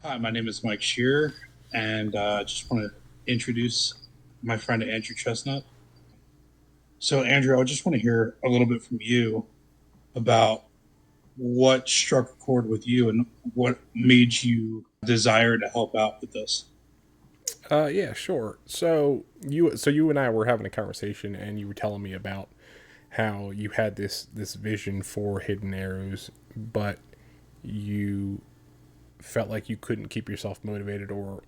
Hi, my name is Mike Shearer, and just want to introduce my friend Andrew Chestnut. So, Andrew, I just want to hear a little bit from you about what struck a chord with you and what made you desire to help out with this. Yeah, sure. So you and I were having a conversation, and you were telling me about how you had this vision for hidden arrows, but you felt like you couldn't keep yourself motivated, or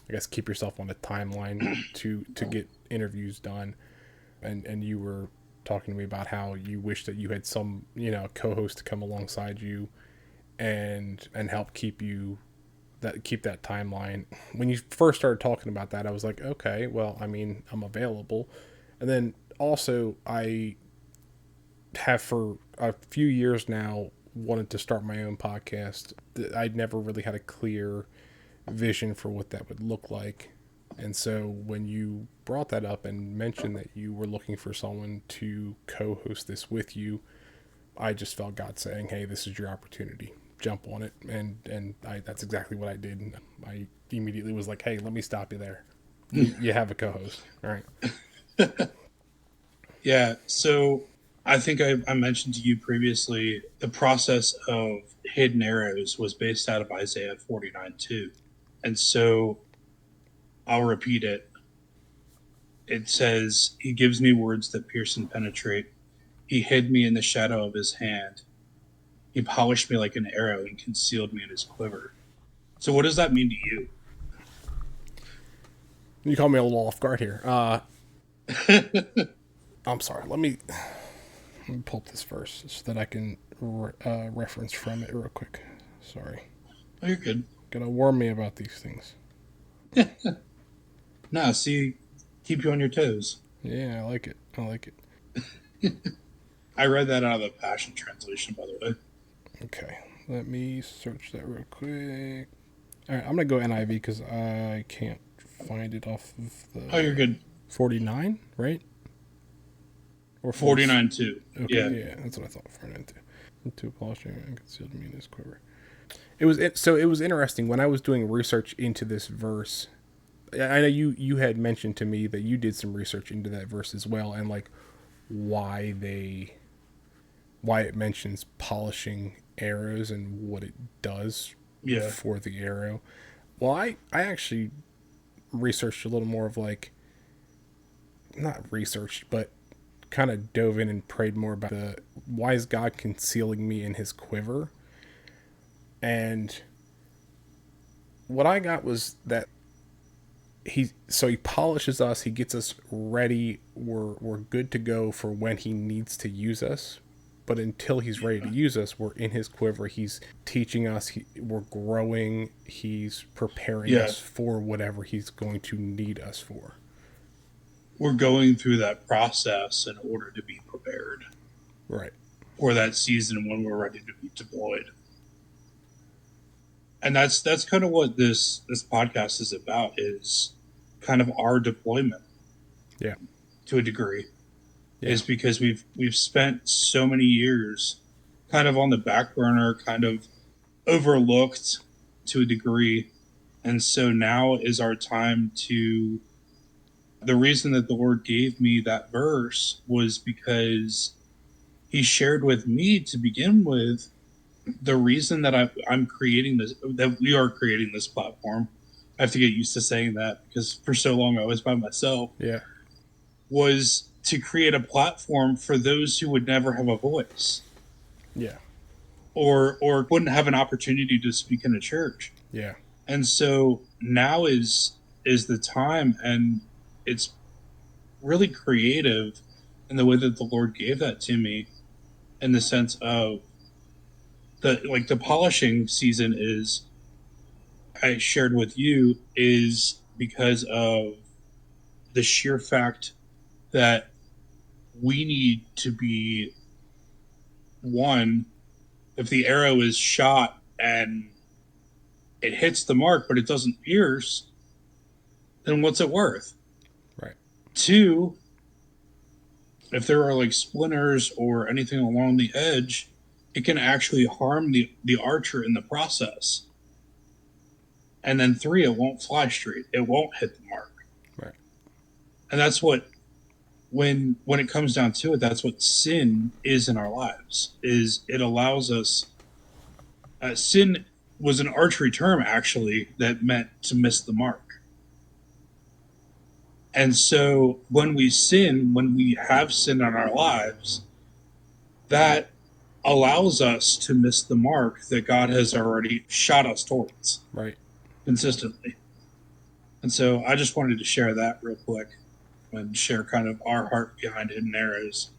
I guess keep yourself on a timeline to get interviews done. And you were talking to me about how you wish that you had some co-host to come alongside you and help keep that timeline. When you first started talking about that, I was like, okay, well, I mean, I'm available. And then also, I have for a few years now wanted to start my own podcast. I'd never really had a clear vision for what that would look like. And so when you brought that up and mentioned that you were looking for someone to co-host this with you, I just felt God saying, "Hey, this is your opportunity. Jump on it." And that's exactly what I did. I immediately was like, "Hey, let me stop you there. You have a co-host, all right?" Yeah, so I think I mentioned to you previously the process of hidden arrows was based out of Isaiah 49 2. And so I'll repeat it. It says, He gives me words that pierce and penetrate. He hid me in the shadow of his hand. He polished me like an arrow and concealed me in his quiver. So, what does that mean to you? You call me a little off guard here. I'm sorry. Let me pull up this verse so that I can reference from it real quick. Sorry, Oh, you're good. gotta warn me about these things. No, see, keep you on your toes. Yeah, I like it. I like it. I read that out of the Passion Translation, by the way. Okay, let me search that real quick. All right, I'm gonna go NIV because I can't find it off of Oh, you're the good. 49, right? Or 40. 49 2. Okay, Yeah. yeah, that's what I thought. 49 too. Two polishing and concealed me in his quiver. So it was interesting when I was doing research into this verse. I know you had mentioned to me that you did some research into that verse as well, and like why they why it mentions polishing arrows and what it does Yeah. for the arrow. Well, I actually researched a little more of like, not researched, but kind of dove in and prayed more about the why is God concealing me in his quiver. And what I got was that he polishes us, he gets us ready, we're good to go for when he needs to use us. But until he's ready to Yeah. use us, we're in his quiver. He's teaching us, we're growing, he's preparing Yeah. us for whatever he's going to need us for. We're going through that process in order to be prepared Right. for that season when we're ready to be deployed. And that's kind of what this podcast is about, is kind of our deployment Yeah. to a degree, Yeah. is because we've spent so many years kind of on the back burner, kind of overlooked to a degree. And so now is our time to. The reason that the Lord gave me that verse was because He shared with me to begin with the reason that I'm creating this, that we are creating this platform. I have to get used to saying that because for so long I was by myself, Yeah. was to create a platform for those who would never have a voice Yeah. or wouldn't have an opportunity to speak in a church. Yeah. And so now is the time, and it's really creative in the way that the Lord gave that to me, in the sense of the polishing season is, I shared with you, is because of the sheer fact that we need to be one. If the arrow is shot and it hits the mark but it doesn't pierce, then what's it worth? Right. Two, if there are like splinters or anything along the edge, it can actually harm the archer in the process. And then 3, it won't fly straight. It won't hit the mark. Right. And that's what, when it comes down to it, that's what sin is in our lives. Is it allows us, sin was an archery term actually that meant to miss the mark. And so when we sin, when we have sin in our lives, that allows us to miss the mark that God has already shot us towards Right. consistently. And so I just wanted to share that real quick and share kind of our heart behind Hidden Arrows.